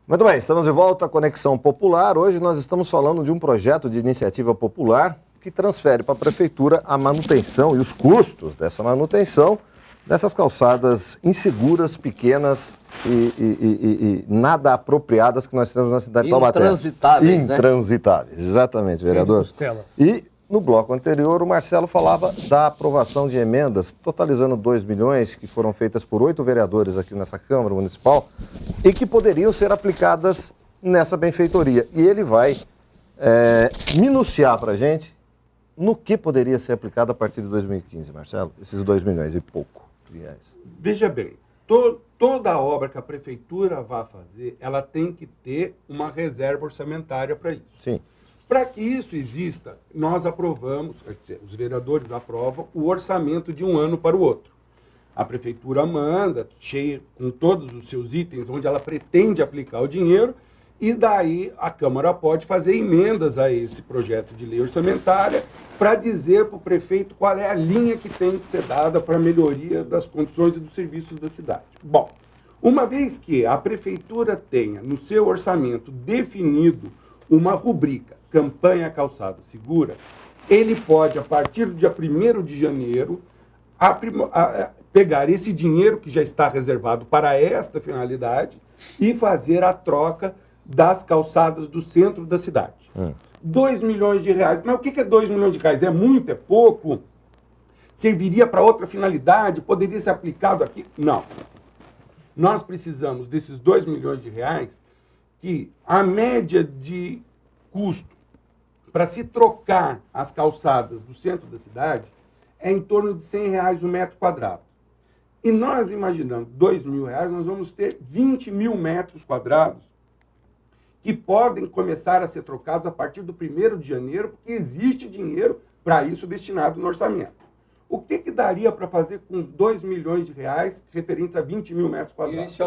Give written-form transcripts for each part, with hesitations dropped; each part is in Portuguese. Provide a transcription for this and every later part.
Muito bem, estamos de volta à Conexão Popular. Hoje nós estamos falando de um projeto de iniciativa popular que transfere para a Prefeitura a manutenção e os custos dessa manutenção dessas calçadas inseguras, pequenas e nada apropriadas que nós temos na cidade de Taubaté. Intransitáveis, né? Intransitáveis, exatamente, vereador. E no bloco anterior o Marcelo falava da aprovação de emendas, totalizando 2 milhões, que foram feitas por 8 vereadores aqui nessa Câmara Municipal e que poderiam ser aplicadas nessa benfeitoria. E ele vai minuciar para a gente no que poderia ser aplicado a partir de 2015, Marcelo, esses 2 milhões e pouco reais. Veja bem, toda a obra que a Prefeitura vai fazer, ela tem que ter uma reserva orçamentária para isso. Sim. Para que isso exista, nós aprovamos, quer dizer, os vereadores aprovam o orçamento de um ano para o outro. A Prefeitura manda, cheia com todos os seus itens, onde ela pretende aplicar o dinheiro, e daí a Câmara pode fazer emendas a esse projeto de lei orçamentária para dizer para o prefeito qual é a linha que tem que ser dada para a melhoria das condições e dos serviços da cidade. Bom, uma vez que a Prefeitura tenha no seu orçamento definido uma rubrica, Campanha Calçada Segura, ele pode, a partir do dia 1º de janeiro, pegar esse dinheiro que já está reservado para esta finalidade e fazer a troca das calçadas do centro da cidade. 2 milhões de reais. Mas o que é 2 milhões de reais? É muito? É pouco? Serviria para outra finalidade? Poderia ser aplicado aqui? Não. Nós precisamos desses 2 milhões de reais que a média de custo para se trocar as calçadas do centro da cidade é em torno de R$100 o metro quadrado. E nós imaginando 2 mil reais, nós vamos ter 20 mil metros quadrados que podem começar a ser trocados a partir do 1º de janeiro, porque existe dinheiro para isso destinado no orçamento. O que daria para fazer com 2 milhões de reais referentes a 20 mil metros quadrados?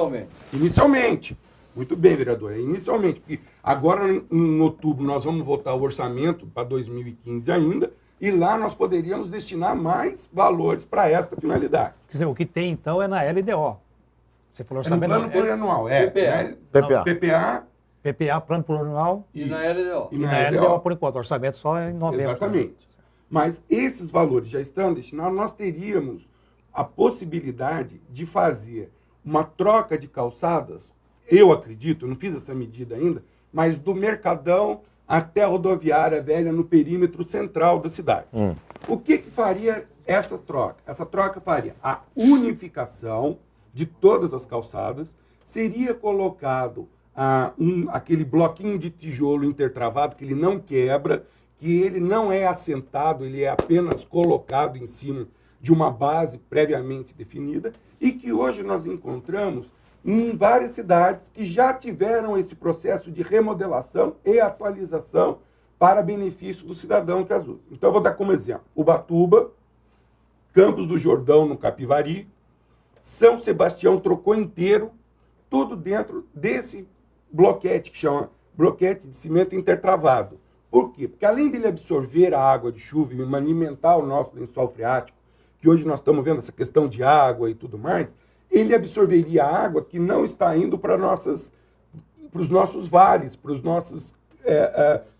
Inicialmente. Muito bem, vereador, inicialmente, porque agora em outubro nós vamos votar o orçamento para 2015 ainda, e lá nós poderíamos destinar mais valores para esta finalidade. Quer dizer, o que tem então é na LDO. Você falou orçamento... É no plano plurianual, PPA, plano plurianual. E na LDO. E na LDO, por enquanto, o orçamento só é em novembro. Exatamente. Mas esses valores já estão destinados, nós teríamos a possibilidade de fazer uma troca de calçadas, eu acredito, não fiz essa medida ainda, mas do Mercadão até a rodoviária velha no perímetro central da cidade. O que faria essa troca? Essa troca faria a unificação de todas as calçadas, seria colocado aquele bloquinho de tijolo intertravado, que ele não quebra, que ele não é assentado, ele é apenas colocado em cima de uma base previamente definida, e que hoje nós encontramos em várias cidades que já tiveram esse processo de remodelação e atualização para benefício do cidadão que as usa. Então, eu vou dar como exemplo: Ubatuba, Campos do Jordão, no Capivari, São Sebastião trocou inteiro, tudo dentro desse bloquete, que chama bloquete de cimento intertravado. Por quê? Porque além dele absorver a água de chuva e alimentar o nosso lençol freático, que hoje nós estamos vendo essa questão de água e tudo mais, ele absorveria a água que não está indo para os nossos vales, para os nossos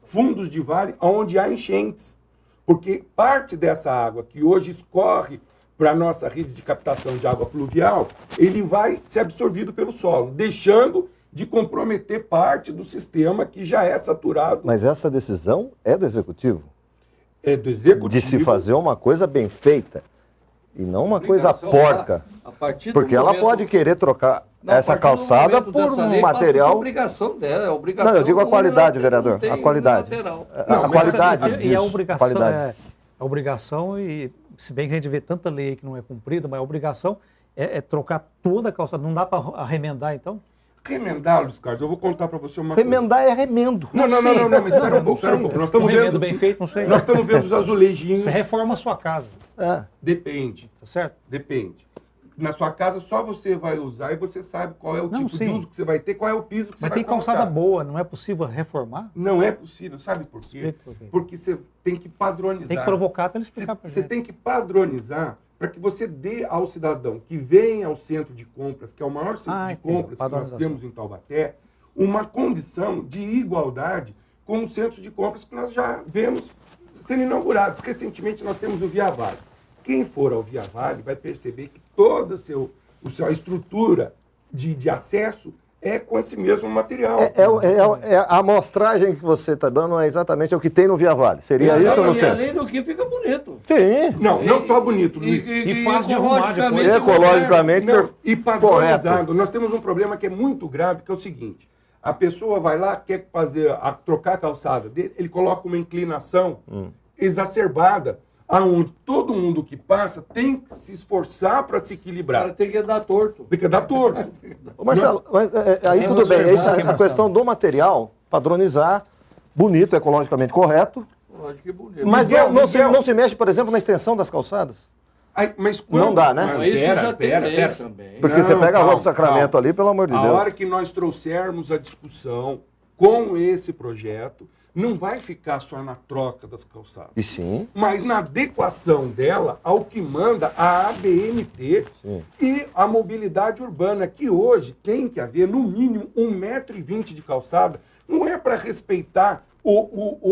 fundos de vale, onde há enchentes. Porque parte dessa água que hoje escorre para a nossa rede de captação de água pluvial, ele vai ser absorvido pelo solo, deixando de comprometer parte do sistema que já é saturado. Mas essa decisão é do Executivo? É do Executivo. De se fazer uma coisa bem feita. E não uma coisa porca. Porque ela pode querer trocar essa calçada por um material... É obrigação dela, é obrigação... Não, eu digo a qualidade, vereador. A qualidade. A qualidade. E a obrigação a obrigação, e se bem que a gente vê tanta lei que não é cumprida, mas a obrigação é trocar toda a calçada. Não dá para remendar, então? Remendar, Luiz Carlos, eu vou contar para você uma coisa. Remendar é remendo. Não, mas espera um pouco. Nós estamos vendo bem feito, não sei. Nós estamos vendo os azulejinhos. Você reforma a sua casa. Depende. Tá certo? Depende. Na sua casa só você vai usar e você sabe qual é o tipo de uso que você vai ter, qual é o piso que você vai colocar. Mas tem calçada boa, não é possível reformar? Não é possível, sabe por quê? Porque você tem que padronizar. Tem que provocar para ele explicar para gente. Você tem que padronizar para que você dê ao cidadão que vem ao centro de compras, que é o maior centro de compras que nós temos em Taubaté, uma condição de igualdade com os centros de compras que nós já vemos sendo inaugurados. Recentemente nós temos o Via Vale. Quem for ao Via Vale vai perceber que toda a estrutura de acesso é com esse mesmo material. A amostragem que você está dando é exatamente o que tem no Via Vale. Seria isso no centro? Além do que fica bonito. Sim. Não só bonito, Luiz. E fácil de arrumar depois. Ecologicamente e padronizado. Nós temos um problema que é muito grave, que é o seguinte. A pessoa vai lá, quer trocar a calçada dele, ele coloca uma inclinação exacerbada, aonde todo mundo que passa tem que se esforçar para se O equilibrar. cara tem que dar torto. Tem que dar torto. Ô, Marcelo, mas, aí Tem tudo bem. observar Essa aqui, a Marcelo. questão do material, padronizar, bonito, ecologicamente correto, Lógico que bonito. mas Miguel, não se mexe, por exemplo, na extensão das calçadas. Aí, mas Não dá, né? Mas isso já tem lei também. Porque Não, você pega a Rua do calma, Sacramento calma. ali, pelo amor de A Deus. hora que nós trouxermos a discussão com esse projeto, não vai ficar só na troca das calçadas, E sim. mas na adequação dela ao que manda a ABNT e a mobilidade urbana, que hoje tem que haver no mínimo 1,20 m de calçada. Não é para respeitar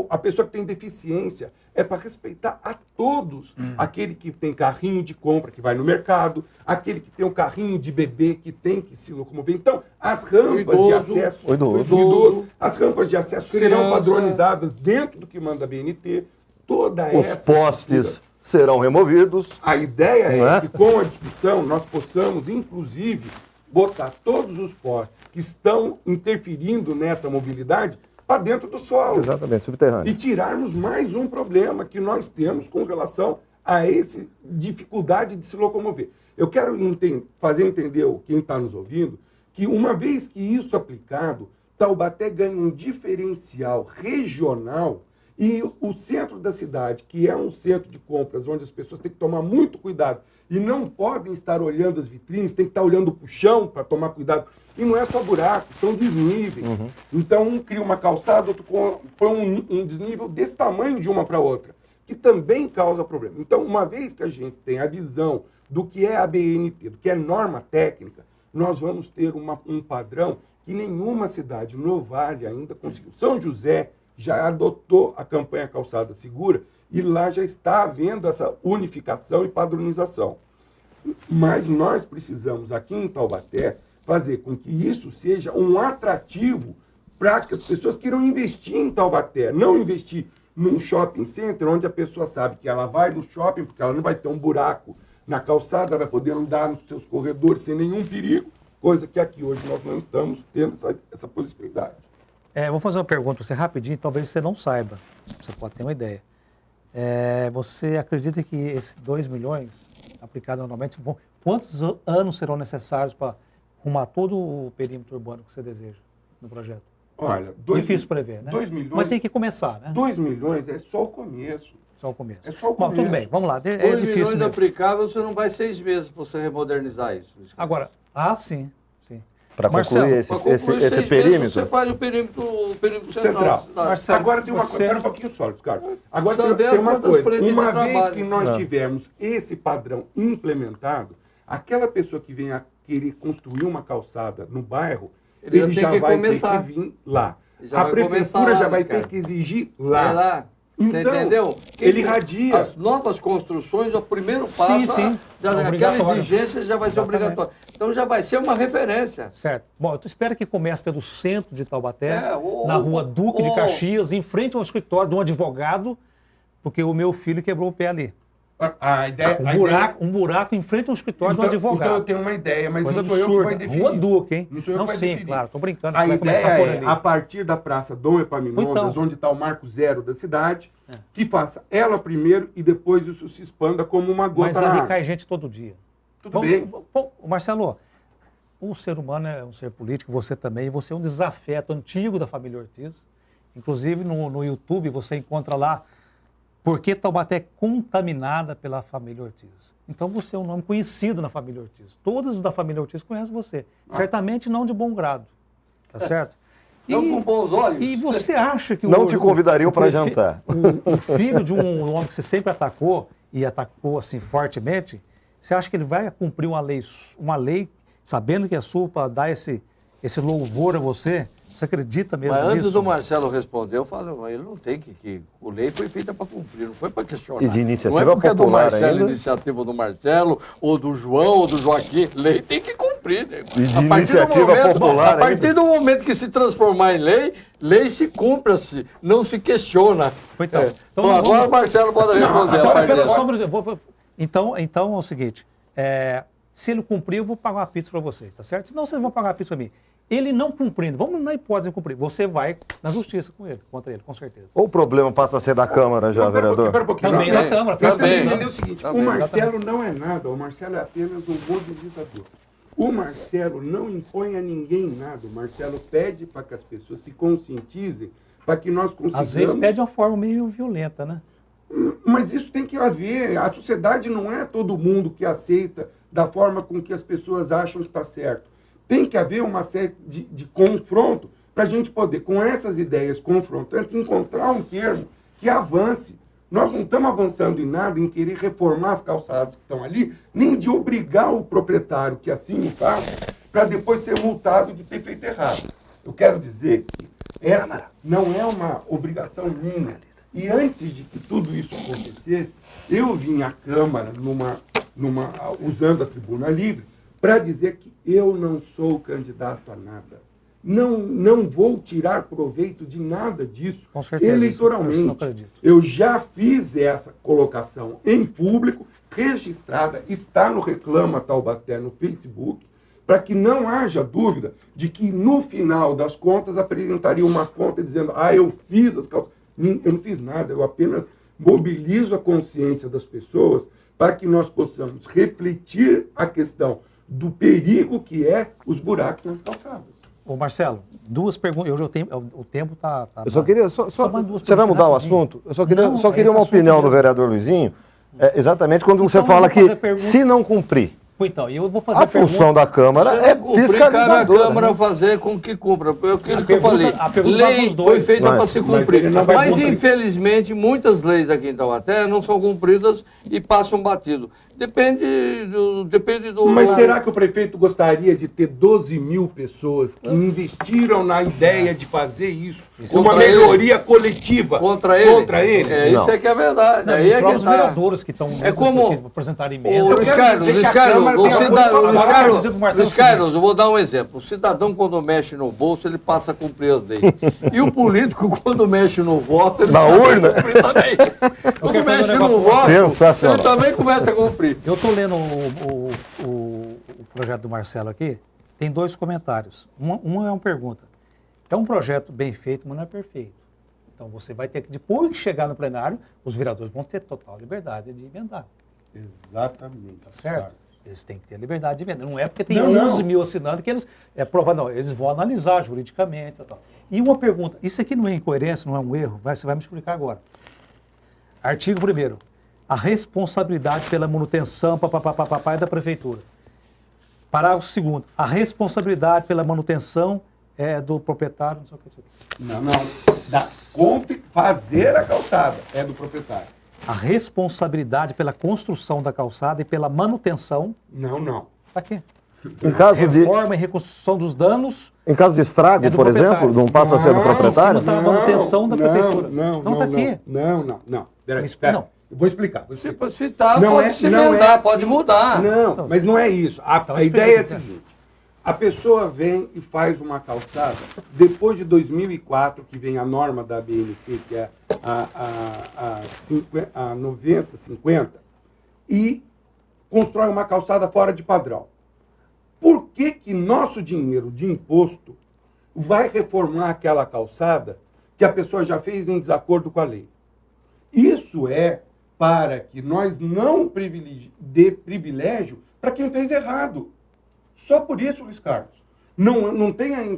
a pessoa que tem deficiência, é para respeitar a todos. Aquele que tem carrinho de compra que vai no mercado, aquele que tem um carrinho de bebê que tem que se locomover. Então, as rampas de acesso, o idoso. idoso, as rampas de acesso serão Criança. padronizadas dentro do que manda a BNT. Toda Os essa postes estrutura. serão removidos. A ideia Não é? é que com a discussão nós possamos, inclusive, botar todos os postes que estão interferindo nessa mobilidade para dentro do solo. Exatamente, subterrâneo. E tirarmos mais um problema que nós temos com relação a essa dificuldade de se locomover. Eu quero fazer entender quem está nos ouvindo que uma vez que isso aplicado, Taubaté ganha um diferencial regional e o centro da cidade, que é um centro de compras onde as pessoas têm que tomar muito cuidado e não podem estar olhando as vitrines, tem que estar olhando para o chão para tomar cuidado. E não é só buraco, são desníveis. Então, um cria uma calçada, outro põe um desnível desse tamanho de uma para outra, que também causa problema. Então, uma vez que a gente tem a visão do que é a BNT, do que é norma técnica, nós vamos ter um padrão que nenhuma cidade no Vale ainda conseguiu. São José já adotou a campanha Calçada Segura e lá já está havendo essa unificação e padronização. Mas nós precisamos, aqui em Taubaté, fazer com que isso seja um atrativo para que as pessoas queiram investir em Taubaté, não investir num shopping center onde a pessoa sabe que ela vai no shopping porque ela não vai ter um buraco na calçada, ela vai poder andar nos seus corredores sem nenhum perigo, coisa que aqui hoje nós não estamos tendo essa possibilidade. Vou fazer uma pergunta para você rapidinho, talvez você não saiba, você pode ter uma ideia. Você acredita que esses 2 milhões aplicados anualmente, quantos anos serão necessários para arrumar todo o perímetro urbano que você deseja no projeto? Olha, Difícil prever, né? 2 milhões, Mas tem que começar, né? 2 milhões é só o começo. Só o começo. É só o Bom, tudo começo. bem, vamos lá. 2 É difícil milhões mesmo. aplicável, você não vai 6 meses para você remodernizar isso. Agora, sim. Para Marcelo, concluir Para concluir esse 6 meses, perímetro. você faz o perímetro central. Central. da cidade. Marcelo, Agora tem uma você- coisa, espera um pouquinho só, Carlos. Agora Só tem ver uma quantas coisa, frentes de uma vez trabalho. que nós tivermos esse padrão implementado, aquela pessoa que vem a querer construir uma calçada no bairro, Ele ele já já tem que vai começar. ter que vir lá. Ele já A vai começar prefeitura lá, já vai cara. ter que exigir Vai lá. lá. Você Então, entendeu? ele irradia. As novas construções, o primeiro passo, Sim. aquela Obrigatório. exigência já vai ser Exatamente. obrigatória. Então já vai ser uma referência. Certo. Bom, eu espero que comece pelo centro de Taubaté, É, na rua Duque de Caxias, em frente ao escritório de um advogado, porque o meu filho quebrou o pé ali. A ideia, Um buraco em frente ao escritório de um Então eu advogado. tenho uma ideia, mas Coisa não sou eu que absurda. vou definir. Rua Duque, hein? Não sou eu que vai sim, definir. claro, tô brincando, A vai começar ideia por é, ali. a partir da Praça Dom Epaminondas, Então. onde está o Marco Zero da cidade, que faça ela primeiro e depois isso se expanda como uma gota Mas na ali água. cai gente todo dia. Tudo bem. Bom, Marcelo, o ser humano é um ser político, você também, você é um desafeto antigo da família Ortiz. Inclusive no YouTube você encontra lá Por que Taubaté é contaminada pela família Ortiz. Então você é um nome conhecido na família Ortiz. Todos da família Ortiz conhecem você. Certamente não de bom grado. Tá certo? Não com bons olhos. E você acha que Não te convidariam para jantar. O filho de um homem que você sempre atacou, e atacou assim fortemente, você acha que ele vai cumprir uma lei sabendo que é sua, para dar esse louvor a você, Você acredita mesmo Mas antes nisso? do Marcelo responder, eu falo, ele não tem que a lei foi feita para cumprir, não foi para questionar. E de iniciativa não é porque é do popular Marcelo, ainda? iniciativa do Marcelo, ou do João, ou do Joaquim, lei tem que cumprir. Né? E de iniciativa popular A partir do momento que se transformar em lei se cumpra-se, não se questiona. Então, É. então Bom, vamos- agora o Marcelo pode responder a parte dele. Só um minuto, então é o seguinte, se ele cumprir, eu vou pagar uma pizza para vocês, tá certo? Senão vocês vão pagar uma pizza para mim. Ele não cumprindo, vamos na hipótese de cumprir, você vai na justiça contra ele, com certeza. Ou o problema passa a ser da Câmara já, vereador? Pera um pouquinho. Também Nós- na Câmara, Nós também, temos que né? entender o seguinte, Também. o Marcelo não é nada, o Marcelo é apenas um mobilizador. O Marcelo não impõe a ninguém nada, o Marcelo pede para que as pessoas se conscientizem, para que nós consigamos... Às vezes pede de uma forma meio violenta, né? Mas isso tem que haver. A sociedade não é todo mundo que aceita da forma com que as pessoas acham que está certo. Tem que haver uma série de confronto para a gente poder, com essas ideias confrontantes, encontrar um termo que avance. Nós não estamos avançando em nada, em querer reformar as calçadas que estão ali, nem de obrigar o proprietário que assim o faz, para depois ser multado de ter feito errado. Eu quero dizer que essa não é uma obrigação minha. E antes de que tudo isso acontecesse, eu vim à Câmara usando a tribuna livre para dizer que eu não sou candidato a nada. Não vou tirar proveito de nada disso Com certeza, isso eu não eleitoralmente. acredito. Eu já fiz essa colocação em público, registrada, está no Reclama Taubaté no Facebook, para que não haja dúvida de que no final das contas apresentaria uma conta dizendo: eu fiz as calças. Eu não fiz nada, eu apenas mobilizo a consciência das pessoas para que nós possamos refletir a questão do perigo que é os buracos nas calçadas. Ô Marcelo, duas perguntas, hoje o tempo está... Eu só queria. Só mais duas Você vai perguntas mudar o rapidinho. assunto? Eu só queria, Não, só é queria esse uma assunto opinião do mesmo. vereador Luizinho. Exatamente quando você Então, fala eu vou fazer que pergunta. se não cumprir, Então, eu vou fazer a função da Câmara Se é não cumprir, cabe à fiscalizadora. Câmara né? fazer com que cumpra. Aquilo que eu pergunta- falei, a pergunta vai lei pros foi dois. feita Mas- para se mas cumprir. ele não vai Mas, cumprir. infelizmente, muitas leis aqui em Taubaté não são cumpridas e passam batido. Depende do... Mas será que o prefeito gostaria de ter 12 mil pessoas que investiram na ideia de fazer isso? Uma Contra ele? melhoria coletiva contra ele? Contra ele? É, isso Não. é que é verdade. Não, Aí é os que próprios tá. vereadores que estão como- apresentar Ô, emenda. Luiz quero Carlos, dizer que Luiz a Carlos, Câmara o tem cidadão, apoio Luiz parlamentar. Carlos, Dizer pro Marcelo Luiz o seguinte. Carlos, eu vou dar um exemplo. O cidadão, quando mexe no bolso, ele passa a cumprir as leis. E o político, quando mexe no voto, ele Na passa urna? a cumprir também. Quando quero fazer mexe um no negócio voto, sensacional. ele também começa a cumprir. Eu estou lendo o projeto do Marcelo aqui, tem dois comentários. Uma é uma pergunta. É um projeto bem feito, mas não é perfeito. Então você vai ter que, depois que chegar no plenário, os vereadores vão ter total liberdade de emendar, Exatamente. tá certo? Eles têm que ter liberdade de emendar. Não é porque tem Não, não. 11 mil assinantes que eles provam, não. Eles vão analisar juridicamente e tal. E uma pergunta, isso aqui não é incoerência, não é um erro? Você vai me explicar agora. Artigo 1º. A responsabilidade pela manutenção é da prefeitura. Parágrafo 2º. A responsabilidade pela manutenção é do proprietário, não sei o que. Fazer a calçada é do proprietário. A responsabilidade pela construção da calçada e pela manutenção, Não. tá aqui. Em caso de, Reforma e reconstrução dos danos em caso de estrago, É do por exemplo, proprietário. não passa a ser do Não, proprietário? em cima tá a manutenção da prefeitura. Não, tá aqui. Não. Peraí, Não. espera. Eu vou explicar. Se tá, Não pode é- se não é emendar, assim. pode mudar. Não, Então, mas não é isso. A então ideia é a explica, seguinte. A pessoa vem e faz uma calçada, depois de 2004, que vem a norma da BNT, que é a 90-50, e constrói uma calçada fora de padrão. Por que nosso dinheiro de imposto vai reformar aquela calçada que a pessoa já fez em desacordo com a lei? Isso é para que nós não dê privilégio para quem fez errado. Só por isso, Luiz Carlos. Não tem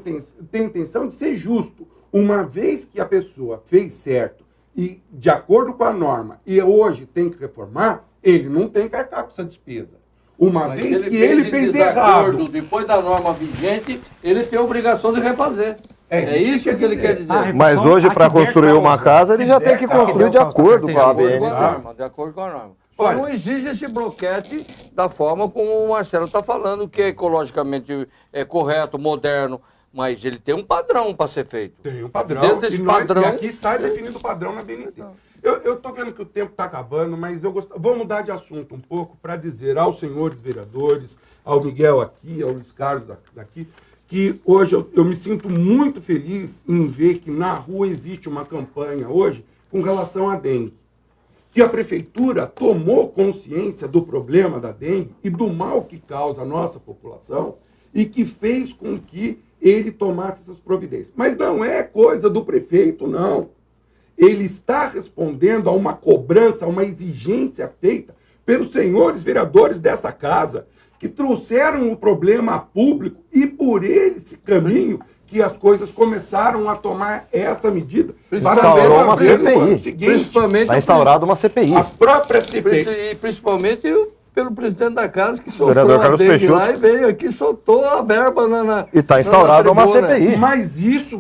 tem a intenção de ser justo. Uma vez que a pessoa fez certo e de acordo com a norma e hoje tem que reformar, ele não tem que arcar com essa despesa. Uma Mas vez se que ele em fez desacordo errado. depois da norma vigente, ele tem a obrigação de refazer. É isso que ele quer dizer. Ah, Mas hoje, para construir uma casa, ele já tem que construir de acordo com a De acordo com a ABN. norma, de acordo com a norma. Só Olha. não exige esse bloquete da forma como o Marcelo está falando, que é ecologicamente correto, moderno. mas ele tem um padrão para ser feito. Tem um padrão. Dentro desse padrão... E aqui está definido o padrão na BNT. Eu estou vendo que o tempo está acabando, mas vou mudar de assunto um pouco para dizer aos senhores vereadores, ao Miguel aqui, ao Luiz Carlos daqui, que hoje eu me sinto muito feliz em ver que na rua existe uma campanha hoje com relação à dengue. Que a prefeitura tomou consciência do problema da dengue e do mal que causa a nossa população e que fez com que ele tomasse essas providências. Mas não é coisa do prefeito, não. Ele está respondendo a uma cobrança, a uma exigência feita pelos senhores vereadores dessa casa, que trouxeram o problema a público e por esse caminho que as coisas começaram a tomar essa medida. Instaurou uma CPI. Principalmente Está instaurada uma CPI. A própria CPI. E principalmente pelo presidente da casa, que sofreu Vereador a Carlos dengue Peixoto. lá e veio aqui e soltou a verba na E está instaurada uma tribuna. CPI. Mas isso,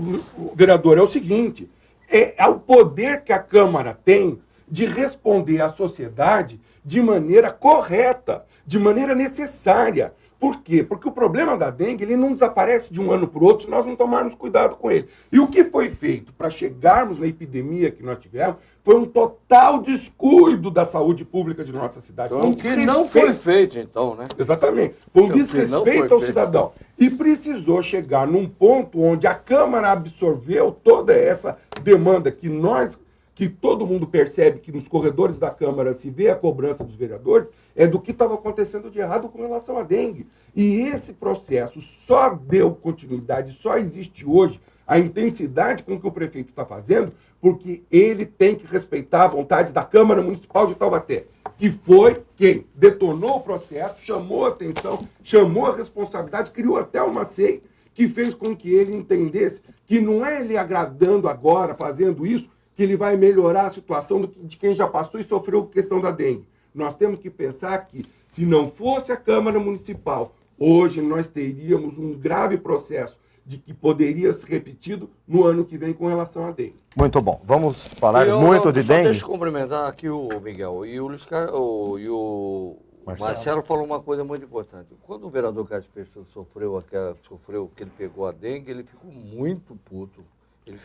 vereador, é o seguinte, é o poder que a Câmara tem de responder à sociedade de maneira correta, de maneira necessária. Por quê? Porque o problema da dengue ele não desaparece de um ano para o outro se nós não tomarmos cuidado com ele. E o que foi feito para chegarmos na epidemia que nós tivemos foi um total descuido da saúde pública de nossa cidade. Então, o que não foi feito, então, né? Exatamente. Foi um O que não foi desrespeito ao feito. cidadão. E precisou chegar num ponto onde a Câmara absorveu toda essa demanda que todo mundo percebe que nos corredores da Câmara se vê a cobrança dos vereadores, é do que estava acontecendo de errado com relação à dengue. E esse processo só deu continuidade, só existe hoje a intensidade com que o prefeito está fazendo, porque ele tem que respeitar a vontade da Câmara Municipal de Taubaté, que foi quem detonou o processo, chamou a atenção, chamou a responsabilidade, criou até uma SEI, que fez com que ele entendesse que não é ele agradando agora, fazendo isso, que ele vai melhorar a situação de quem já passou e sofreu questão da dengue. Nós temos que pensar que, se não fosse a Câmara Municipal, hoje nós teríamos um grave processo de que poderia ser repetido no ano que vem com relação à dengue. Muito bom. Vamos falar muito de dengue. Deixa eu cumprimentar aqui o Miguel e o Luiz Carlos, e o Marcelo falou uma coisa muito importante. Quando o vereador Carlos Peixoto sofreu que ele pegou a dengue, ele ficou muito puto. Ele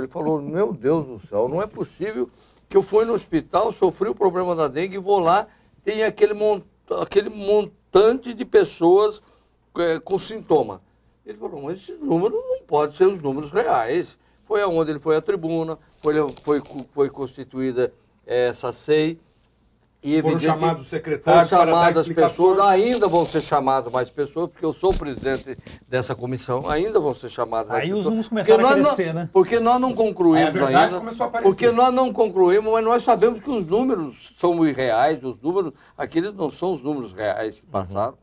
falou, meu Deus do céu, não é possível que eu fui no hospital, sofri o problema da dengue e vou lá, tem aquele montante de pessoas com sintoma. Ele falou, mas esses números não podem ser os números reais. Foi aonde ele foi à tribuna, foi constituída essa SEI. E Foram chamados secretários foram para dar chamadas explicações. pessoas, ainda vão ser chamadas mais pessoas, porque eu sou o presidente dessa comissão, ainda vão ser chamadas mais Aí pessoas. os números começaram a crescer, não, né? Porque nós não concluímos Aí a verdade ainda. começou a aparecer. Porque nós não concluímos, mas nós sabemos que os números são irreais, os números, aqueles não são os números reais que passaram.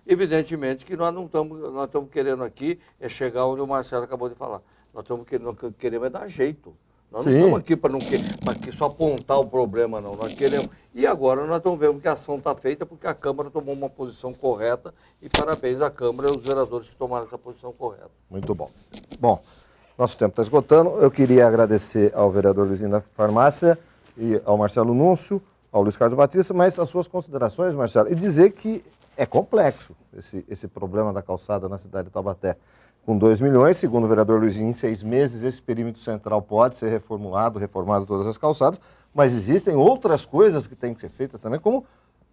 Evidentemente que nós estamos querendo aqui chegar onde o Marcelo acabou de falar. Nós estamos querendo dar jeito. Nós não Sim. estamos aqui para só apontar o problema, não. Nós queremos. E agora nós estamos vendo que a ação está feita porque a Câmara tomou uma posição correta e parabéns à Câmara e aos vereadores que tomaram essa posição correta. Muito bom. Bom, nosso tempo está esgotando. Eu queria agradecer ao vereador Luizinho da Farmácia e ao Marcelo Núncio, ao Luiz Carlos Batista, mas as suas considerações, Marcelo, e dizer que é complexo esse problema da calçada na cidade de Taubaté. Com 2 milhões, segundo o vereador Luizinho, em 6 meses, esse perímetro central pode ser reformado todas as calçadas, mas existem outras coisas que têm que ser feitas também, como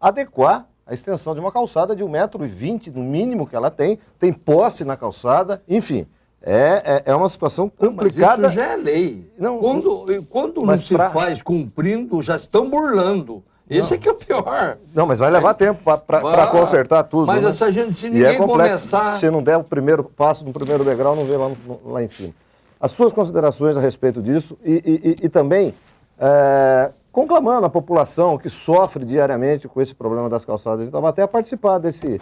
adequar a extensão de uma calçada de 1,20 m, no mínimo que ela tem poste na calçada, enfim, é uma situação complicada. Mas isso já é lei. Não, quando não mas se faz cumprindo, já estão burlando. Esse é que é o pior. Não, mas vai levar tempo para consertar tudo. Mas né? essa gente, se E ninguém complexo. começar... Se não der o primeiro passo no primeiro degrau, não vê lá em cima. As suas considerações a respeito disso e também conclamando a população que sofre diariamente com esse problema das calçadas de Taubaté a participar desse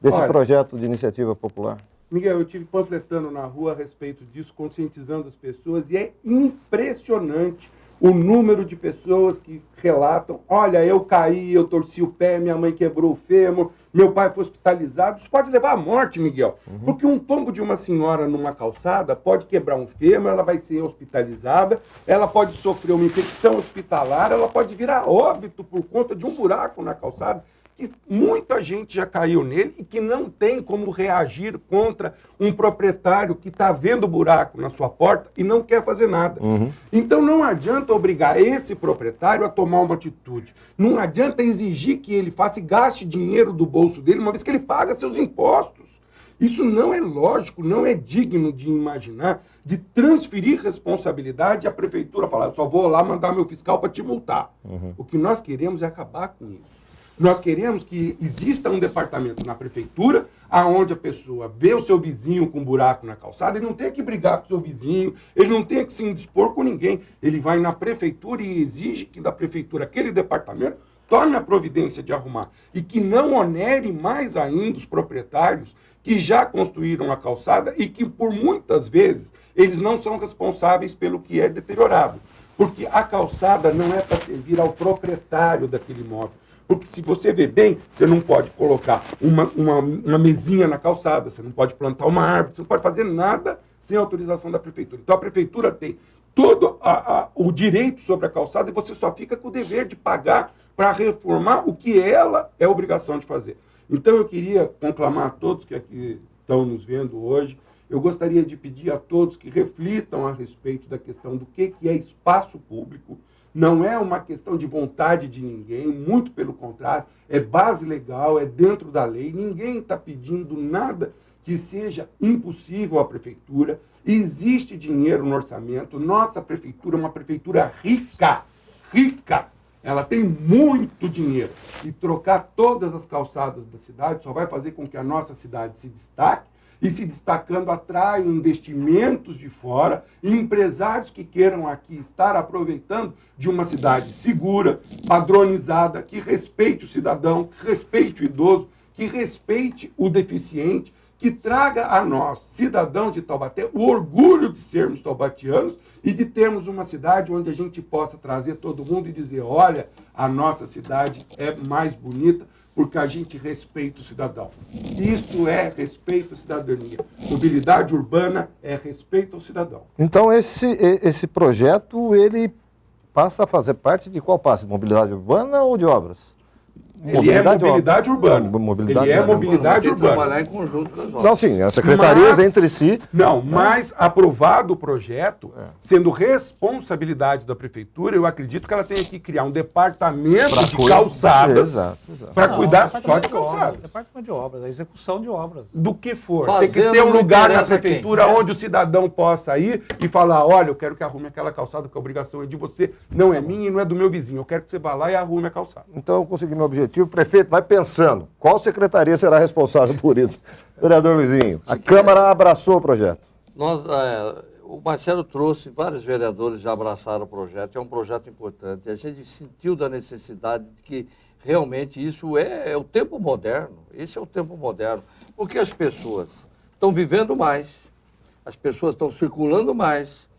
Olha, projeto de iniciativa popular. Miguel, eu estive panfletando na rua a respeito disso, conscientizando as pessoas, e é impressionante o número de pessoas que relatam, olha, eu caí, eu torci o pé, minha mãe quebrou o fêmur, meu pai foi hospitalizado. Isso pode levar à morte, Miguel. Porque um tombo de uma senhora numa calçada pode quebrar um fêmur, ela vai ser hospitalizada, ela pode sofrer uma infecção hospitalar, ela pode virar óbito por conta de um buraco na calçada. que muita gente já caiu nele e que não tem como reagir contra um proprietário que está vendo buraco na sua porta e não quer fazer nada. Então não adianta obrigar esse proprietário a tomar uma atitude. Não adianta exigir que ele faça e gaste dinheiro do bolso dele, uma vez que ele paga seus impostos. Isso não é lógico, não é digno de imaginar, de transferir responsabilidade à prefeitura, falar, eu só vou lá mandar meu fiscal para te multar. O que nós queremos é acabar com isso. Nós queremos que exista um departamento na prefeitura aonde a pessoa vê o seu vizinho com buraco na calçada e não tenha que brigar com o seu vizinho, ele não tenha que se indispor com ninguém. Ele vai na prefeitura e exige que da prefeitura aquele departamento tome a providência de arrumar e que não onere mais ainda os proprietários que já construíram a calçada e que, por muitas vezes, eles não são responsáveis pelo que é deteriorado. Porque a calçada não é para servir ao proprietário daquele imóvel. Porque se você vê bem, você não pode colocar uma mesinha na calçada, você não pode plantar uma árvore, você não pode fazer nada sem autorização da prefeitura. Então a prefeitura tem todo o direito sobre a calçada e você só fica com o dever de pagar para reformar o que ela é obrigação de fazer. Então eu queria conclamar a todos que aqui estão nos vendo hoje, eu gostaria de pedir a todos que reflitam a respeito da questão do que é espaço público. Não é uma questão de vontade de ninguém, muito pelo contrário, é base legal, é dentro da lei, ninguém está pedindo nada que seja impossível à prefeitura, existe dinheiro no orçamento, nossa prefeitura é uma prefeitura rica, ela tem muito dinheiro, e trocar todas as calçadas da cidade só vai fazer com que a nossa cidade se destaque, e se destacando atrai investimentos de fora, empresários que queiram aqui estar aproveitando de uma cidade segura, padronizada, que respeite o cidadão, que respeite o idoso, que respeite o deficiente, que traga a nós, cidadãos de Taubaté, o orgulho de sermos taubatianos e de termos uma cidade onde a gente possa trazer todo mundo e dizer, olha, a nossa cidade é mais bonita, porque a gente respeita o cidadão. Isso é respeito à cidadania. Mobilidade urbana é respeito ao cidadão. Então, esse projeto, ele passa a fazer parte de qual passo? Mobilidade urbana ou de obras? Ele é mobilidade urbana. Mobilidade Ele é mobilidade urbana. Trabalhar em conjunto com as obras. Não, sim, as secretarias entre si. Não, mas aprovado o projeto, sendo responsabilidade da prefeitura, eu acredito que ela tenha que criar um departamento de calçadas para cuidar só de calçadas. Departamento de obras, a execução de obras. Do que for. Fazendo tem que ter um lugar na interessa prefeitura onde o cidadão possa ir e falar, olha, eu quero que arrume aquela calçada, porque a obrigação é de você, não é minha e não é do meu vizinho. Eu quero que você vá lá e arrume a calçada. Então eu consegui meu objetivo. Prefeito, vai pensando. Qual secretaria será responsável por isso? Vereador Luizinho, a Câmara abraçou o projeto. O Marcelo trouxe, vários vereadores já abraçaram o projeto, é um projeto importante. A gente sentiu da necessidade de que realmente isso é o tempo moderno. Esse é o tempo moderno. Porque as pessoas estão vivendo mais, as pessoas estão circulando mais,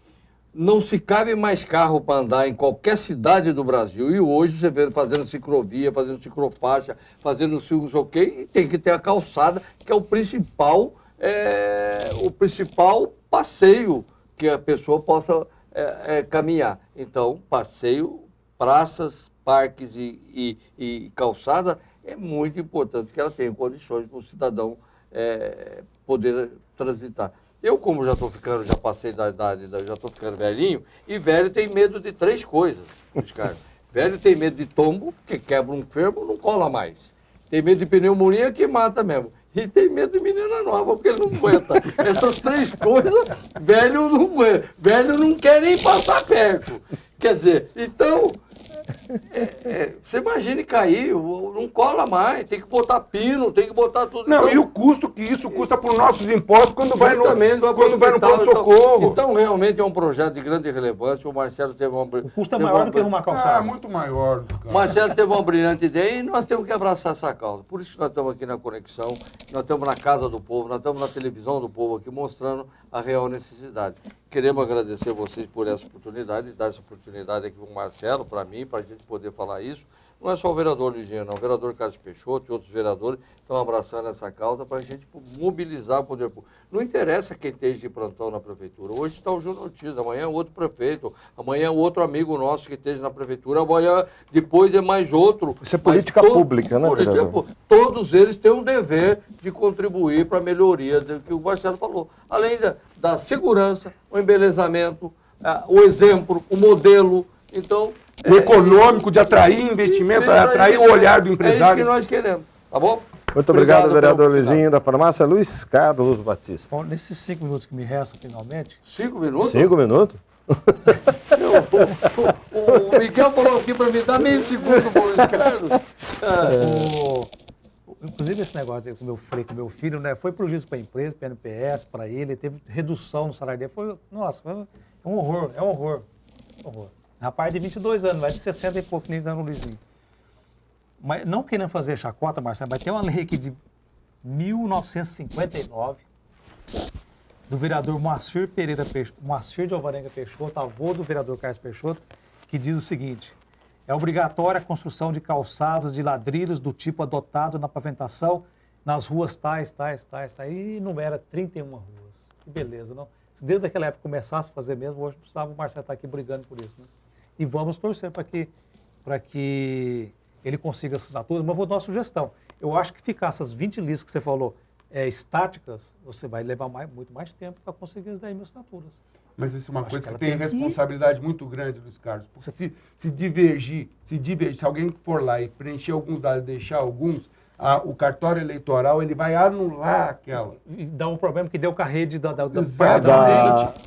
não se cabe mais carro para andar em qualquer cidade do Brasil. E hoje você vê fazendo ciclovia, fazendo ciclofaixa, fazendo não sei o quê, e tem que ter a calçada, que é o principal passeio que a pessoa possa caminhar. Então, passeio, praças, parques e calçada, é muito importante que ela tenha condições para o cidadão poder transitar. Eu, como já passei da idade, já estou ficando velhinho, e velho tem medo de 3 coisas, Ricardo. Velho tem medo de tombo, que quebra um fermo, não cola mais. Tem medo de pneumonia, que mata mesmo. E tem medo de menina nova, porque ele não aguenta. Essas 3 coisas, velho não aguenta. Velho não quer nem passar perto. Quer dizer, então... você imagine cair, não cola mais, tem que botar pino, tem que botar tudo. Não, então, e o custo que isso custa para os nossos impostos quando vai no hospital, pronto-socorro. Então, realmente é um projeto de grande relevância. O Marcelo teve uma... O custo é maior do que arrumar calçada. Muito maior. O Marcelo teve uma brilhante ideia e nós temos que abraçar essa causa. Por isso que nós estamos aqui na Conexão, nós estamos na Casa do Povo, nós estamos na televisão do povo aqui, mostrando a real necessidade. Queremos agradecer vocês por essa oportunidade, dar essa oportunidade aqui para o Marcelo, para mim, para a gente poder falar isso. não é só o vereador Luizinho, não. O vereador Carlos Peixoto e outros vereadores estão abraçando essa causa para a gente mobilizar o poder público. Não interessa quem esteja de plantão na prefeitura. Hoje está o Júnior Ortiz, amanhã é outro prefeito, amanhã é outro amigo nosso que esteja na prefeitura, amanhã depois é mais outro. Isso é política pública, né, vereador? Todos eles têm um dever de contribuir para a melhoria do que o Marcelo falou. Além da segurança, o embelezamento, o exemplo, o modelo. Então, o econômico, de atrair investimento, atrair o olhar do empresário. É isso que nós queremos, tá bom? Muito obrigado, vereador Luizinho da farmácia, Luiz Carlos Batista. Bom, nesses 5 minutos que me restam, finalmente... 5 minutos? 5 minutos? O Miguel falou aqui para mim, dá meio segundo para o Luiz Carlos. Inclusive esse negócio com o meu filho, né, foi prejuízo para a empresa, para a NPS, para ele teve redução no salário dele. Foi um horror, é um horror. Rapaz de 22 anos, vai de 60 e pouco, nem dando o Luizinho. Mas não querendo fazer chacota, Marcelo, mas tem uma lei aqui de 1959, do vereador Moacir de Alvarenga Peixoto, avô do vereador Carlos Peixoto, que diz o seguinte: é obrigatória a construção de calçadas de ladrilhos do tipo adotado na pavimentação nas ruas tais, e numera 31 ruas. Que beleza, não? Se desde aquela época começasse a fazer mesmo, hoje precisava o Marcelo estar aqui brigando por isso, né? E vamos torcer para que ele consiga as assinaturas, mas vou dar uma sugestão. Eu acho que ficar essas 20 listas que você falou estáticas, você vai levar muito mais tempo para conseguir as 10 mil assinaturas. Mas isso é uma coisa que tem responsabilidade muito grande, Luiz Carlos. Porque se divergir, se alguém for lá e preencher alguns dados e deixar alguns, o cartório eleitoral ele vai anular aquela. E dá um problema que deu com a rede da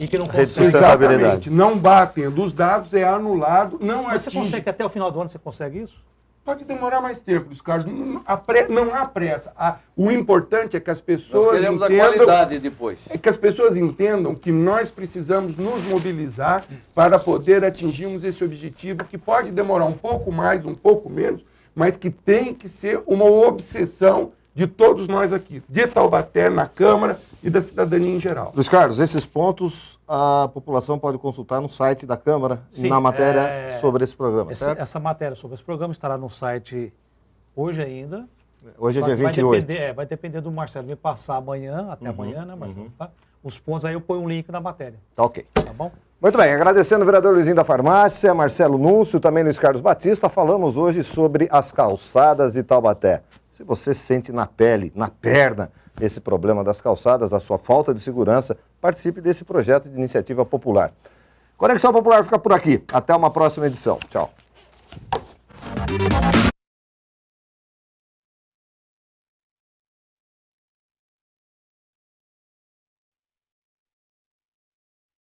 e que não consegue. Exatamente. Não batendo os dados, é anulado, não Mas atinge. você consegue, até o final do ano, você consegue isso? Pode demorar mais tempo, Luiz Carlos. Não há pressa. O importante é que as pessoas nós queremos entendam... a qualidade depois. É que as pessoas entendam que nós precisamos nos mobilizar para poder atingirmos esse objetivo, que pode demorar um pouco mais, um pouco menos, mas que tem que ser uma obsessão de todos nós aqui, de Taubaté, na Câmara e da cidadania em geral. Luiz Carlos, esses pontos a população pode consultar no site da Câmara, sim, na matéria sobre esse programa, certo? Essa matéria sobre esse programa estará no site hoje ainda. Hoje é dia 28. Vai depender do Marcelo me passar amanhã, até amanhã, né, Marcelo? Tá? Os pontos aí eu ponho um link na matéria. Tá ok. Tá bom? Muito bem, agradecendo o vereador Luizinho da farmácia, Marcelo Núncio, também Luiz Carlos Batista, falamos hoje sobre as calçadas de Taubaté. Se você sente na pele, na perna, esse problema das calçadas, a sua falta de segurança, participe desse projeto de iniciativa popular. Conexão Popular fica por aqui. Até uma próxima edição. Tchau.